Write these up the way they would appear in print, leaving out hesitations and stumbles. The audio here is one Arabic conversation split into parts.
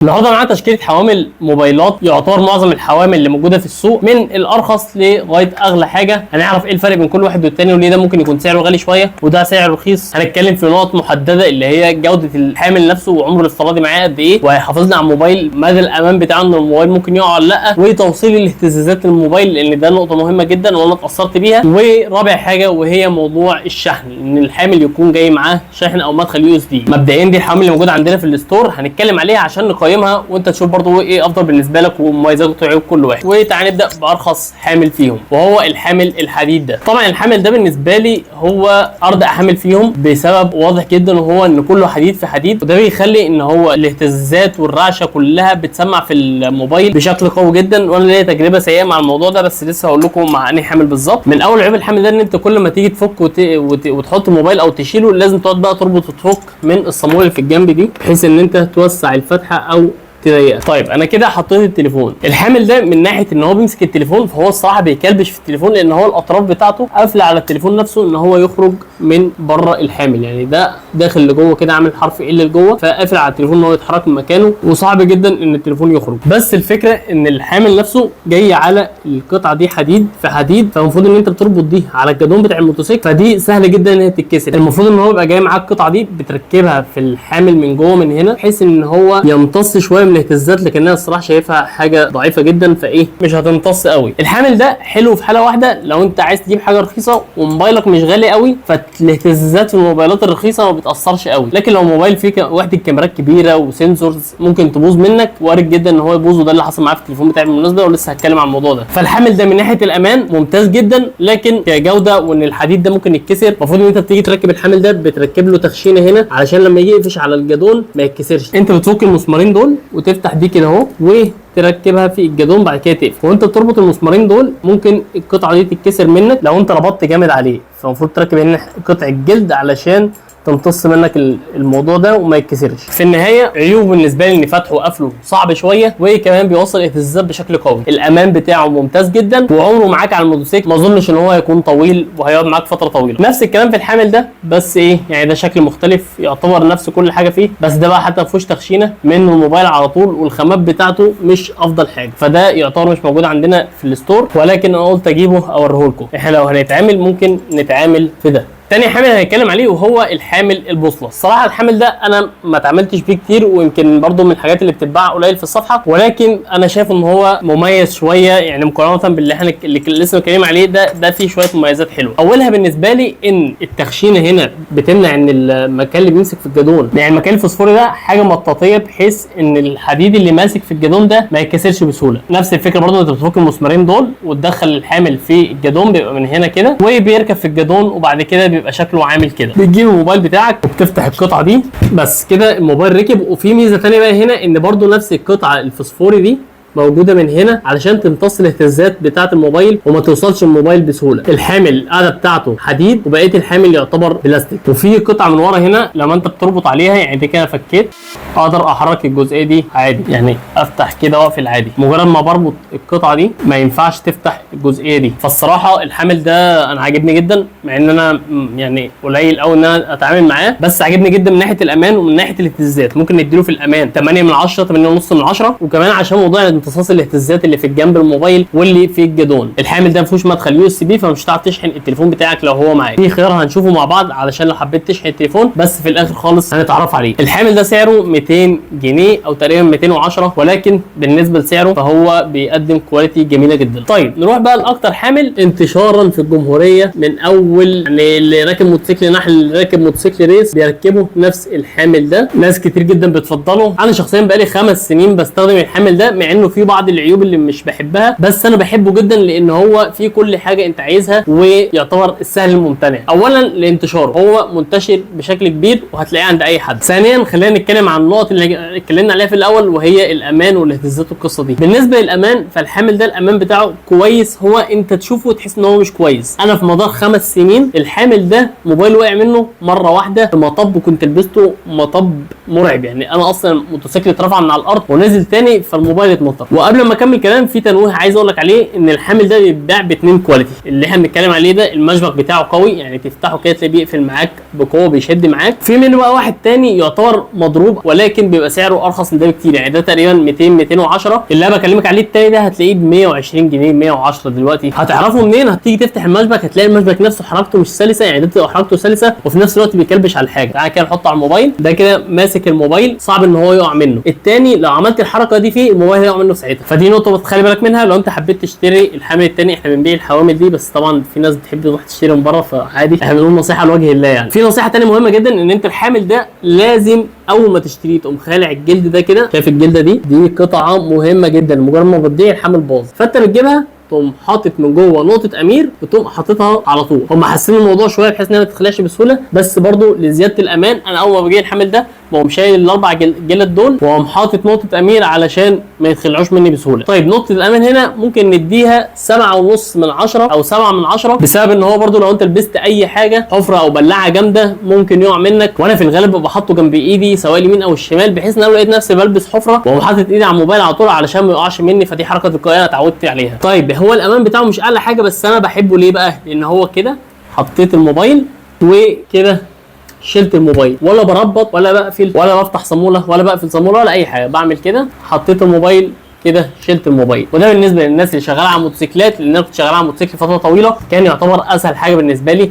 النهارده معانا تشكيله حوامل موبايلات، يعتبر معظم الحوامل اللي موجوده في السوق من الارخص لغايه اغلى حاجه. هنعرف ايه الفرق بين كل واحد والتاني وليه ده ممكن يكون سعره غالي شويه وده سعره رخيص. هنتكلم في نقط محدده اللي هي جوده الحامل نفسه وعمره الافتراضي معاه قد ايه، وهيحافظنا على الموبايل، مدى الامان بتاعه ان الموبايل ممكن يقع ولا لا، وتوصيل الاهتزازات للموبايل لان ده نقطه مهمه جدا وانا اتاثرت بيها. ورابع حاجه وهي موضوع الشحن، ان الحامل يكون جاي معاه شاحن او مدخل يو اس بي. مبدئيا دي الحوامل اللي موجوده عندنا في الستور هنتكلم عليها عشان نقيمها وانت تشوف برضو ايه افضل بالنسبه لك ومميزات وعيوب كل واحد. وتعالى نبدا بارخص حامل فيهم وهو الحامل الحديد ده. طبعا الحامل ده بالنسبه لي هو ارض حامل فيهم بسبب واضح جدا وهو ان كله حديد في حديد، وده بيخلي ان هو الاهتزازات والرعشه كلها بتسمع في الموبايل بشكل قوي جدا. وانا ليا تجربه سيئه مع الموضوع ده بس لسه هقول لكم مع انهي حامل بالظبط. من اول عيوب الحامل ده ان انت كل ما تيجي تفك وتحط الموبايل او تشيله لازم تقعد بقى تربط وتفك من الصاموله اللي في الجنب دي بحيث ان انت توسع الفتحه او تضيقها. طيب انا كده حطيت التليفون. الحامل ده من ناحيه ان هو بيمسك التليفون فهو الصراحه بيكلبش في التليفون لان هو الاطراف بتاعته قافله على التليفون نفسه ان هو يخرج من بره الحامل، يعني ده داخل لجوه كده عامل حرف ال لجوه فقافل على التليفون ان هو يتحرك من مكانه وصعب جدا ان التليفون يخرج. بس الفكره ان الحامل نفسه جاي على القطعه دي حديد في حديد، فالمفروض ان انت بتربط دي على الجدون بتاع الموتوسيكل فدي سهل جدا ان هي تتكسر. المفروض ان هو يبقى جاي معاك القطعه دي بتركبها في الحامل من جوه من هنا بحيث ان هو يمتص شويه من الاهتزازات، لكن انا الصراحه شايفها حاجه ضعيفه جدا فايه مش هتمتص قوي. الحامل ده حلو في حاله واحده لو انت عايز تجيب حاجه رخيصه وموبايلك مش غالي قوي فالاهتزازات في الموبايلات الرخيصه ما بتاثرش قوي، لكن لو موبايل فيه وحده كاميرات كبيره وسنسورز ممكن تبوظ منك، وارد جدا ان هو يبوظ وده اللي حصل معايا في التليفون بتاعي بالمناسبه ولسه هتكلم عن الموضوع ده. فالحامل ده من ناحيه الامان ممتاز جدا، لكن كجوده وان الحديد ده ممكن يتكسر المفروض ان انت بتيجي تركب الحامل ده بتركب له تخشينه هنا علشان لما يجي يقفش على الجدون ما يتكسرش. انت بتفك المسمارين دول وتفتح دي كده اهو وتركبها في الجدون بعد كده تقفل، وانت بتربط المسمارين دول ممكن القطعه دي تتكسر منك لو انت ربطت جامد عليه، فالمفروض تركب هنا قطع الجلد علشان تمتص منك الموضوع ده وما يتكسرش. في النهايه عيوب بالنسبه لي ان فتحه وقفله صعب شويه وكمان بيوصل اهتزازات بشكل قوي. الامان بتاعه ممتاز جدا وعمره معاك على الموتوسيكل ما اظنش ان هو هيكون طويل وهيقعد معاك فتره طويله. نفس الكلام في الحامل ده بس ايه يعني ده شكل مختلف يعتبر نفس كل حاجه فيه، بس ده بقى حتى ما فيهوش تخشينه منه الموبايل على طول والخامات بتاعته مش افضل حاجه، فده يعتبر مش موجود عندنا في الستور ولكن انا قلت اجيبه اوريه لكم. احنا لو هنتعامل ممكن نتعامل في ده. تاني حامل هنتكلم عليه وهو الحامل البوصله. الصراحه الحامل ده انا ما اتعاملتش بيه كتير ويمكن برده من الحاجات اللي بتتباع قليل في الصفحه، ولكن انا شايف ان هو مميز شويه يعني مقارنه باللي احنا لسه متكلمين عليه ده فيه شويه مميزات حلوه. اولها بالنسبه لي ان التخشينه هنا بتمنع ان المكان اللي بيمسك في الجدون يعني المكان الفوسفوري ده حاجه مطاطيه بحيث ان الحديد اللي ماسك في الجدون ده ما يتكسرش بسهوله. نفس الفكره برده انت بتفك المسمارين دول وتدخل الحامل في الجدون بيبقى من هنا كده وبيركب في الجدون وبعد كده بيبقى شكله عامل كده. بتجيب الموبايل بتاعك وبتفتح القطعه دي بس كده الموبايل ركب. وفي ميزه ثانيه بقى هنا ان برده نفس القطعه الفوسفوري دي موجوده من هنا علشان تمتص الاهتزازات بتاعه الموبايل وما توصلش الموبايل بسهوله. الحامل القاعده بتاعته حديد وبقيه الحامل يعتبر بلاستيك، وفي قطعه من ورا هنا لما انت بتربط عليها يعني دي كده فكيت اقدر احرك الجزئيه دي عادي، يعني افتح كده واقفل عادي. مجرد ما بربط القطعه دي ما ينفعش تفتح الجزئيه دي. فالصراحه الحامل ده انا عاجبني جدا مع ان انا يعني قليل قوي ان انا اتعامل معاه، بس عاجبني جدا من ناحيه الامان ومن ناحيه الاهتزازات. ممكن نديله في الامان 8 من 10 8.5 من 10 وكمان عشان موضوع امتصاص الاهتزازات اللي في الجنب الموبايل واللي في الجدون. الحامل ده ما فيهوش مدخل يو اس بي فمش هتعرف تشحن التليفون بتاعك لو هو معاك. في خيار هنشوفه مع بعض علشان لو حبيت تشحن التليفون بس في الاخر خالص هنتعرف عليه. الحامل ده سعره 200 جنيه او تقريبا 210 ولكن بالنسبه لسعره فهو بيقدم كواليتي جميله جدا. طيب نروح بقى لاكتر حامل انتشارا في الجمهوريه من اول يعني اللي راكب موتوسيكل نحل اللي راكب موتوسيكل ريس بيركبوا نفس الحامل ده. ناس كتير جدا بتفضله. انا شخصيا بقالي 5 سنين بستخدم الحامل ده مع انه فيه بعض العيوب اللي مش بحبها بس انا بحبه جدا لان هو فيه كل حاجه انت عايزها ويعتبر السهل الممتنع. اولا لانتشاره هو منتشر بشكل كبير وهتلاقيه عند اي حد. ثانيا خلينا نتكلم عن النقط اللي اتكلمنا عليها في الاول وهي الامان والاهتزازات والقصه دي. بالنسبه للامان فالحامل ده الامان بتاعه كويس، هو انت تشوفه وتحس ان هو مش كويس. انا في مدار 5 سنين الحامل ده موبايل وقع منه مره واحده في مطب كنت لبسته مطب مرعب، يعني انا اصلا موتوسيكل اترفع من على الارض ونزل تاني فالموبايل اتمطر. اكتر. وقبل ما اكمل كلام في تنويه عايز اقول لك عليه، ان الحامل ده بيتباع باتنين كواليتي. اللي احنا بنتكلم عليه ده المشبك بتاعه قوي، يعني تفتحه كده تلاقيه بيقفل معاك بقوه، بيشد معاك. في منه بقى واحد تاني يعتبر مضروب ولكن بيبقى سعره ارخص من ده بكتير، يعني ده تقريبا 200 210. اللي انا بكلمك عليه التاني ده هتلاقيه ب 120 جنيه 110 دلوقتي. هتعرفه منين؟ هتيجي تفتح المشبك هتلاقي المشبك نفسه حركته مش سلسه، يعني ده بتبقى حركته سلسه وفي نفس الوقت بيكلبش على الحاجه. تعالى كده نحطه على الموبايل، ده كده ماسك الموبايل صعب ان هو يقع منه. التاني لو عملت الحركه دي فيه الموبايل هيقع منه في ساعتها، فدي نقطه بتخلي بالك منها لو انت حبيت تشتري الحامل التاني. احنا بنبيع الحوامل دي بس طبعا في ناس بتحب تروح تشتري من بره، فعادي احنا بنقول نصيحه لوجه الله. يعني في نصيحه تانيه مهمه جدا، ان انت الحامل ده لازم اول ما تشتريه تقوم خالع الجلد ده كده. شايف الجلده دي قطعه مهمه جدا، مجرد ما بتضيع الحامل باظ. فانت بتجيبها تقوم حاطط من جوه نقطه امير وتقوم حاططها على طول. هم حاسين الموضوع شويه بحيث انها ما تتخلعش بسهوله، بس برضو لزياده الامان انا اول ما بجيب الحامل ده بقوم شايل الاربع جلد دول واقوم حاطط نقطه امير علشان ما يتخلعوش مني بسهوله. طيب نقطه الامان هنا ممكن نديها 7.5 من 10 او 7 من 10، بسبب ان هو برضو لو انت لبست اي حاجه حفره او بلاعه جامده ممكن يقع منك. وانا في الغالب ببقى حاطه جنب ايدي سواء اليمين او الشمال، بحيث ان انا لو لقيت نفسي بلبس حفره واقوم حاطط ايدي على الموبايل على طول علشان ما يقعش مني. فدي حركه تلقائيه انا اتعودت عليها. طيب هو الامان بتاعه مش اعلى حاجه، بس انا بحبه ليه بقى؟ لان هو كده حطيت الموبايل وكده شلت الموبايل، ولا بربط ولا بقفل ولا بفتح صاموله ولا بقفل صاموله ولا اي حاجه. بعمل كده حطيت الموبايل كده شلت الموبايل. وده بالنسبه للناس اللي شغاله على موتوسيكلات، لان انا كنت شغال على موتوسيكل فتره طويله كان يعتبر اسهل حاجه بالنسبه لي.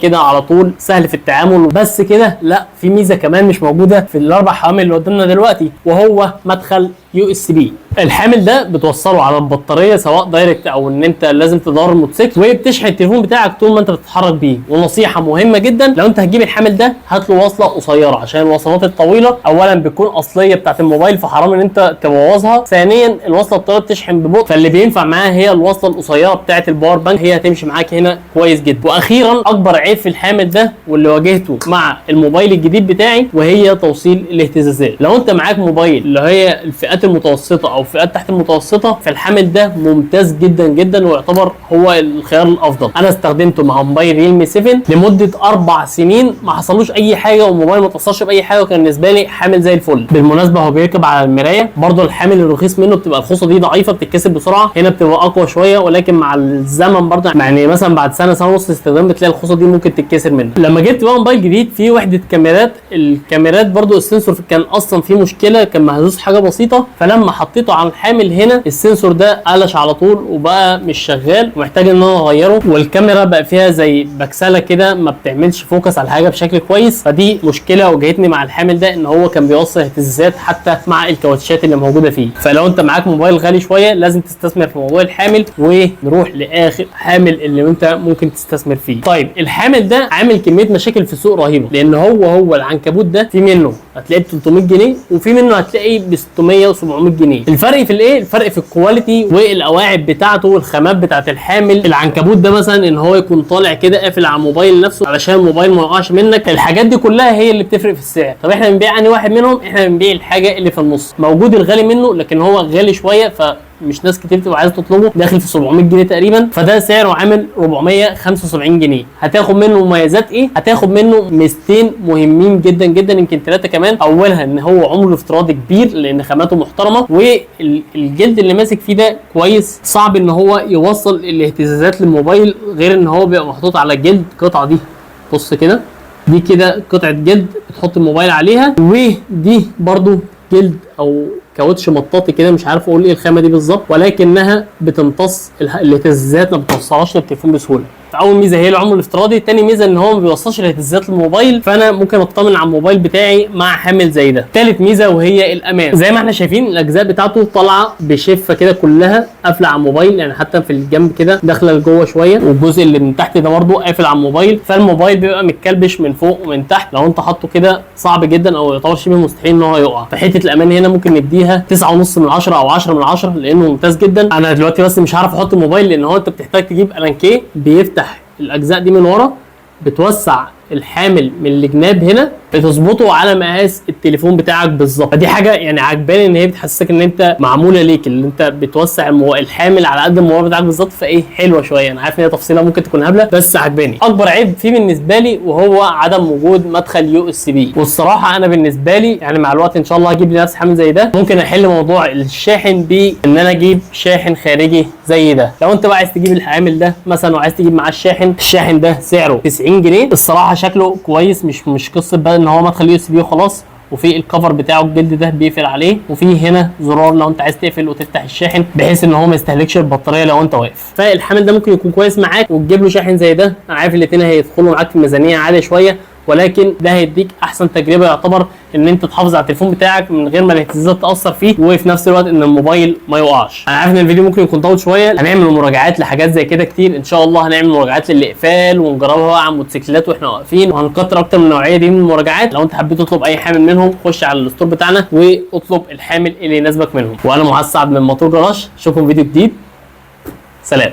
كده على طول سهل في التعامل. بس كده لا، في ميزه كمان مش موجوده في الاربع حوامل اللي قدامنا دلوقتي، وهو مدخل USB. الحامل ده بتوصله على البطاريه سواء دايركت او ان انت لازم تدور الموتوسيكل، وبتشحن التليفون بتاعك طول ما انت بتتحرك بيه. ونصيحه مهمه جدا، لو انت هتجيب الحامل ده هات له وصله قصيره، عشان الوصلات الطويله اولا بتكون اصليه بتاعت الموبايل فحرام ان انت تبوظها، ثانيا الوصله الطويله بتشحن ببطء، فاللي بينفع معاها هي الوصله القصيره بتاعت الباور بانك، هي هتمشي معاك هنا كويس جدا. واخيرا اكبر عيب في الحامل ده واللي واجهته مع الموبايل الجديد بتاعي، وهي توصيل الاهتزازات. لو انت معاك موبايل اللي هي الفئات المتوسطه او فئات تحت المتوسطه، فالحامل ده ممتاز جدا جدا ويعتبر هو الخيار الافضل. انا استخدمته مع موبايل ريلمي 7 لمده 4 سنين ما حصلوش اي حاجه، والموبايل ما اتاثرش باي حاجه، وكان بالنسبه لي حامل زي الفل. بالمناسبه هو بيركب على المرايه برضو. الحامل الرخيص منه بتبقى الخوصه دي ضعيفه بتتكسر بسرعه، هنا بتبقى اقوى شويه، ولكن مع الزمن برضو يعني مثلا بعد سنه ونص استخدام بتلاقي الخوصه دي ممكن تتكسر منه. لما جبت بقى موبايل جديد فيه وحده كاميرات، الكاميرات برضو السنسور كان اصلا فيه مشكله، كان مهزوز حاجه بسيطه، فلما حطيته على الحامل هنا السنسور ده قلش على طول وبقى مش شغال، ومحتاج ان انا اغيره. والكاميرا بقى فيها زي بكسله كده ما بتعملش فوكس على الحاجه بشكل كويس، فدي مشكله واجهتني مع الحامل ده، ان هو كان بيوصل اهتزازات حتى مع الكاوتشات اللي موجوده فيه. فلو انت معاك موبايل غالي شويه لازم تستثمر في موضوع الحامل، ونروح لاخر حامل اللي انت ممكن تستثمر فيه. طيب الحامل ده عامل كميه مشاكل في السوق رهيبه، لان هو العنكبوت ده في منه هتلاقيه ب 300 جنيه وفي منه هتلاقيه ب 600 و700 جنيه. الفرق في الايه؟ الفرق في الكواليتي والقواعد بتاعته والخامات بتاعه الحامل. العنكبوت ده مثلا ان هو يكون طالع كده قافل على الموبايل نفسه علشان الموبايل ما يقعش منك. الحاجات دي كلها هي اللي بتفرق في السعر. طب احنا بنبيع انهي واحد منهم؟ احنا بنبيع الحاجه اللي في النص. موجود الغالي منه لكن هو غالي شويه، مش ناس كتير بتبقى عايزه تطلبه، داخل في 700 جنيه تقريبا، فده سعره عامل 475 جنيه. هتاخد منه مميزات ايه؟ هتاخد منه ميزتين مهمين جدا جدا، يمكن 3 كمان. اولها ان هو عمره افتراضي كبير لان خاماته محترمه، والجلد اللي ماسك فيه ده كويس، صعب ان هو يوصل الاهتزازات للموبايل، غير ان هو بيبقى محطوط على الجلد القطعه دي. بص كده، دي كده قطعه جلد بتحط الموبايل عليها، ودي برضو جلد او كاوتش مطاطي كده، مش عارف اقول ايه الخامه دي بالظبط، ولكنها بتمتص الاهتزازات، ما بتوصلهاش للتليفون بسهوله. فاول ميزه هي العمر الافتراضي، تاني ميزه ان هو ما بيوصلش الاهتزازات للموبايل، فانا ممكن اطمن على الموبايل بتاعي مع حامل زي ده. تالت ميزه وهي الامان. زي ما احنا شايفين الاجزاء بتاعته طالعه بشفه كده كلها قافله على الموبايل، يعني حتى في الجنب كده داخله لجوه شويه، والجزء اللي من تحت ده برده قافل على الموبايل، فالموبايل بيبقى متكلبش من فوق ومن تحت. لو انت حاطه كده صعب جدا او يعتبر شبه مستحيل ان هو يقع. فحته الامان هنا ممكن نديها 9.5 من 10 او 10 من 10 لانه ممتاز جدا. انا دلوقتي بس مش عارف احط الموبايل لان هو انت بتحتاج تجيب الانكيه بيفتح الاجزاء دي من ورا، بتوسع الحامل من الجناب هنا بتظبطه على مقاس التليفون بتاعك بالظبط. فدي حاجه يعني عجباني ان هي بتحسسك ان انت معموله ليك، اللي انت بتوسع الحامل على قد الموبايل بتاعك بالظبط. فايه حلوه شويه، انا عارف ان هي تفصيله ممكن تكون هبله بس عجباني. اكبر عيب فيه بالنسبه لي وهو عدم وجود مدخل يو اس بي، والصراحه انا بالنسبه لي يعني مع الوقت ان شاء الله هجيب لي نفس حامل زي ده. ممكن احل موضوع الشاحن بان انا اجيب شاحن خارجي زي ده. لو انت بقى عايز تجيب الحامل ده مثلا وعايز تجيب معاه الشاحن ده سعره 90 جنيه. الصراحه شكله كويس، مش قصه بقى ان هو مدخل يو اس بي وخلاص، وفي الكفر بتاعه الجلد ده بيقفل عليه، وفي هنا زرار لو انت عايز تقفل وتفتح الشاحن بحيث ان هو ما يستهلكش البطاريه لو انت واقف. فالحامل ده ممكن يكون كويس معاك وتجيب له شاحن زي ده. انا عارف الاثنين هيدخلوا معاك في ميزانيه عاليه شويه، ولكن ده هيديك احسن تجربه يعتبر ان انت تحافظ على التليفون بتاعك من غير ما الاهتزازات تاثر فيه، وفي نفس الوقت ان الموبايل ما يقعش. انا عارف ان الفيديو ممكن يكون طول شويه، هنعمل مراجعات لحاجات زي كده كتير ان شاء الله. هنعمل مراجعات للاقفال ونجربها على الموتوسيكلات واحنا واقفين، وهنكتر اكتر من النوعيه دي من المراجعات. لو انت حبيت تطلب اي حامل منهم خش على الستور بتاعنا واطلب الحامل اللي يناسبك منهم. وانا معاذ سعد من موتور جراج، اشوفكم فيديو جديد، سلام.